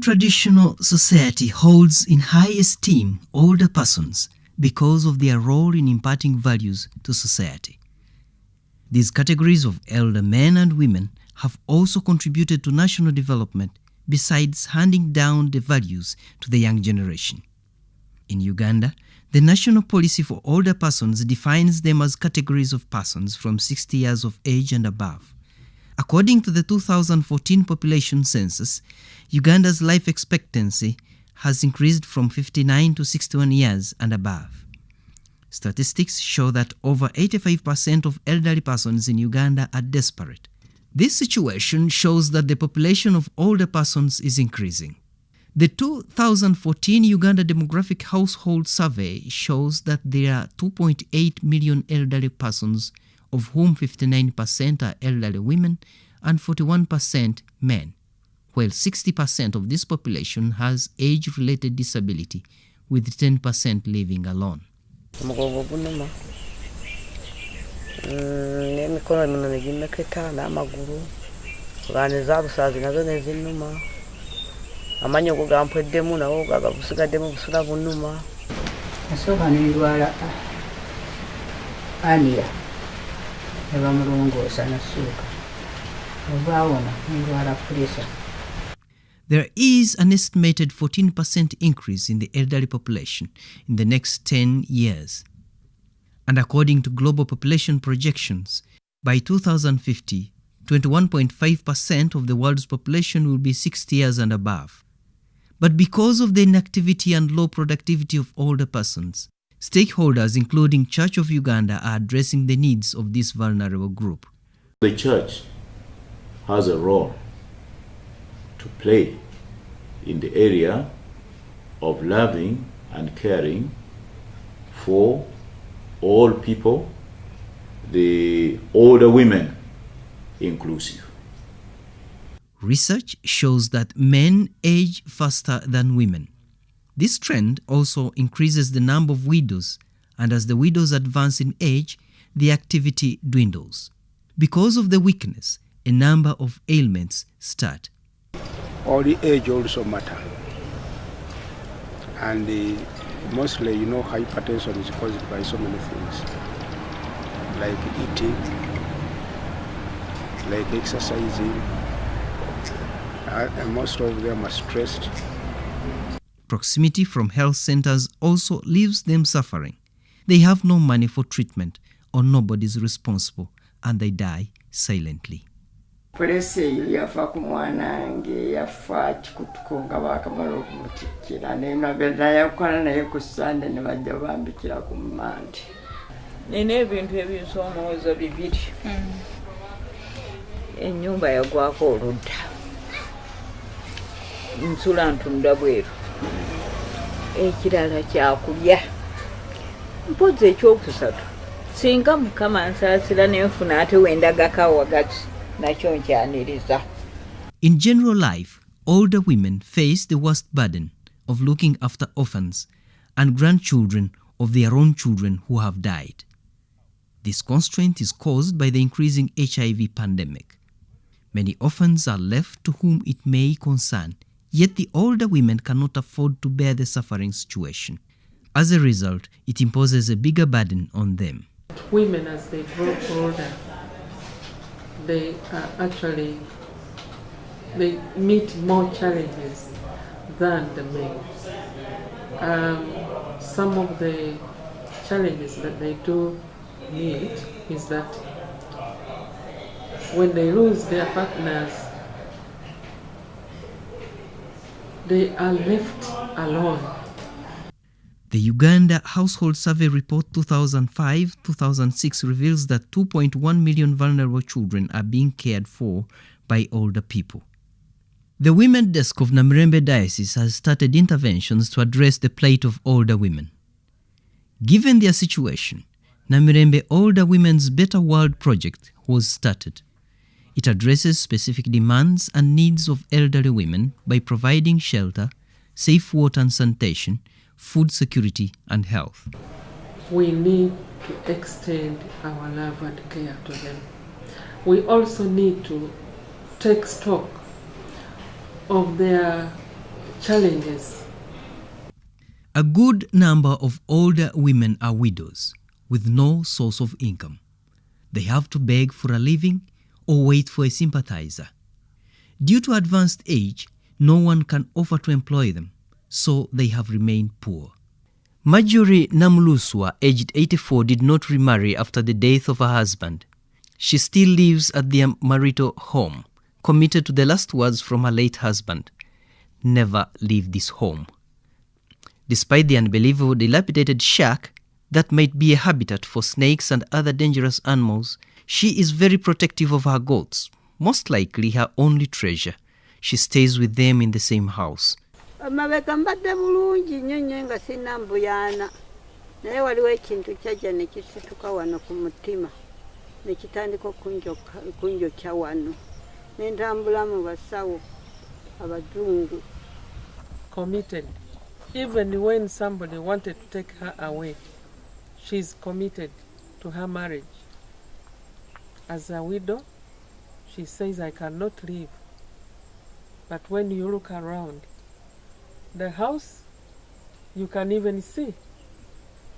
Traditional society holds in high esteem older persons because of their role in imparting values to society. These categories of elder men and women have also contributed to national development besides handing down the values to the young generation. In Uganda, the national policy for older persons defines them as categories of persons from 60 years of age and above. According to the 2014 population census, Uganda's life expectancy has increased from 59 to 61 years and above. Statistics show that over 85% of elderly persons in Uganda are desperate. This situation shows that the population of older persons is increasing. The 2014 Uganda Demographic Household Survey shows that there are 2.8 million elderly persons, of whom 59% are elderly women and 41% men, while 60% of this population has age-related disability, with 10% living alone. There is an estimated 14% increase in the elderly population in the next 10 years. And according to global population projections, by 2050, 21.5% of the world's population will be 60 years and above. But because of the inactivity and low productivity of older persons, stakeholders including Church of Uganda are addressing the needs of this vulnerable group. The church has a role to play in the area of loving and caring for all people, the older women inclusive. Research shows that men age faster than women. This trend also increases the number of widows, and as the widows advance in age, the activity dwindles. Because of the weakness, a number of ailments start. All the age also matter. And mostly, hypertension is caused by so many things, like eating, like exercising, and most of them are stressed. Proximity from health centers also leaves them suffering. They have no money for treatment, or nobody is responsible, and they die silently. Polisi yafa ku mwanange yafa kikutukonga bakamala okumutikira n'emabenda yakola naye ku Sunday ne bajja bambikira ku Monday. Nina ebintu ebinsomooza bibiri. Ennyumba yagwako oludda. Nsula ntunda bweru. Ekirala kyakulya. Mpozi ekyokusatu. Singa Mukama ansaasira n'enfuna ate wendagaka wagati. In general life, older women face the worst burden of looking after orphans and grandchildren of their own children who have died. This constraint is caused by the increasing HIV pandemic. Many orphans are left to whom it may concern, yet the older women cannot afford to bear the suffering situation. As a result, it imposes a bigger burden on them. Women, as they grow older, they meet more challenges than the men. Some of the challenges that they do meet is that when they lose their partners, they are left alone. The Uganda Household Survey Report 2005-2006 reveals that 2.1 million vulnerable children are being cared for by older people. The Women Desk of Namirembe Diocese has started interventions to address the plight of older women. Given their situation, Namirembe Older Women's Better World project was started. It addresses specific demands and needs of elderly women by providing shelter, safe water and sanitation, food security and health. We need to extend our love and care to them. We also need to take stock of their challenges. A good number of older women are widows with no source of income. They have to beg for a living or wait for a sympathizer. Due to advanced age, no one can offer to employ them, so they have remained poor. Marjorie Namuluswa, aged 84, did not remarry after the death of her husband. She still lives at their marital home, committed to the last words from her late husband: "Never leave this home." Despite the unbelievable dilapidated shack that might be a habitat for snakes and other dangerous animals, she is very protective of her goats, most likely her only treasure. She stays with them in the same house. Amabega mbadde bulungi nnyo nga sina mbuyana naye waliwo ekintu kyajja ne kisituka wano ku mutima ne kitandika okunjokya wano ne ntambula mu basawo abazungu. Committed. Even when somebody wanted to take her away, she's committed to her marriage. As a widow, she says, "I cannot leave." But when you look around, the house, you can even see,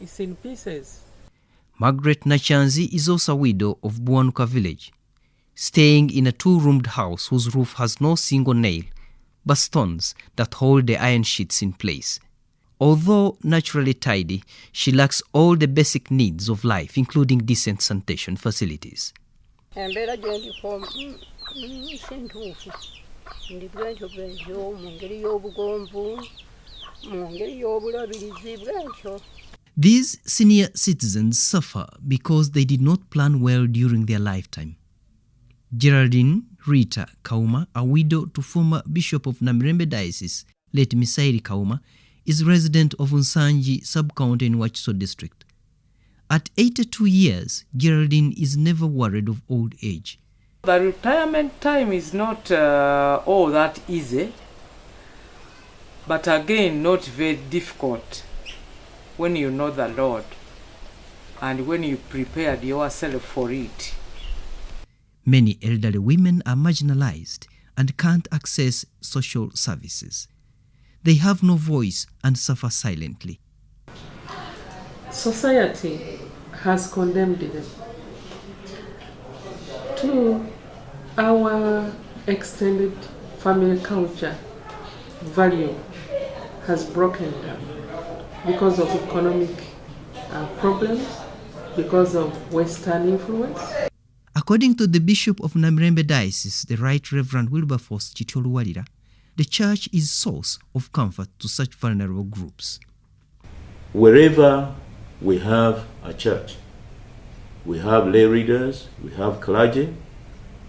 is in pieces. Margaret Nachanzi is also a widow of Buanuka village, staying in a two-roomed house whose roof has no single nail, but stones that hold the iron sheets in place. Although naturally tidy, she lacks all the basic needs of life, including decent sanitation facilities. Embeera gye ndiko sintuufu ndi bwentyo mu ngeri y'obugonvu mu ngeri y'obulabirizi bwentyo. These senior citizens suffer because they did not plan well during their lifetime. Geraldine Rita Kauma, a widow to former Bishop of Namirembe Diocese, late Misairi Kauma, is resident of Unsanji sub-county in Wachiso district. At 82 years, Geraldine is never worried of old age. The retirement time is not all that easy, but again not very difficult when you know the Lord and when you prepared yourself for it. Many elderly women are marginalized and can't access social services. They have no voice and suffer silently. Society has condemned them. To our extended family culture value has broken down because of economic problems, because of Western influence. According to the Bishop of Namirembe Diocese, the Right Reverend Wilberforce Chitoluwalira, the church is source of comfort to such vulnerable groups. Wherever we have a church, we have lay readers, we have clergy,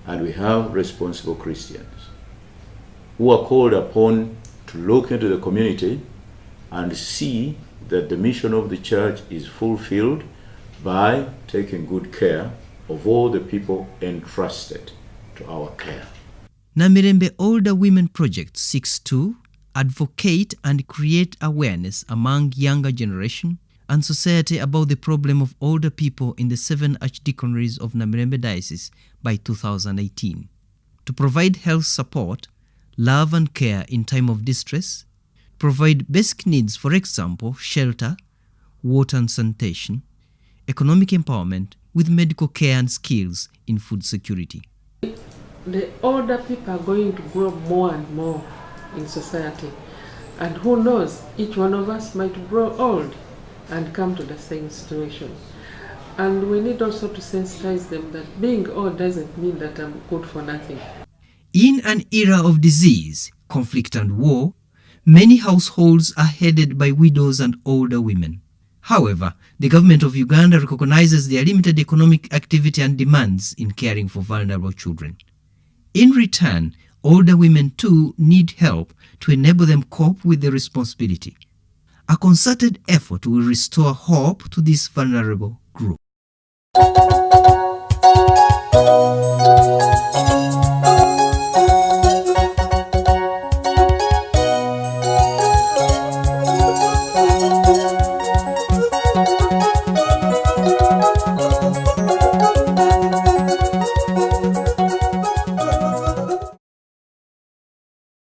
and we have responsible Christians who are called upon to look into the community and see that the mission of the church is fulfilled by taking good care of all the people entrusted to our care. Namirembe Older Women Project seeks to advocate and create awareness among younger generation and society about the problem of older people in the 7 archdeaconries of Namirembe Diocese by 2018, to provide health support, love and care in time of distress, provide basic needs, for example, shelter, water and sanitation, economic empowerment with medical care and skills in food security. The older people are going to grow more and more in society. And who knows, each one of us might grow old and come to the same situation. And we need also to sensitize them that being old doesn't mean that I'm good for nothing. In an era of disease, conflict and war, many households are headed by widows and older women. However, the government of Uganda recognizes their limited economic activity and demands in caring for vulnerable children. In return, older women too need help to enable them cope with the responsibility. A concerted effort will restore hope to this vulnerable group.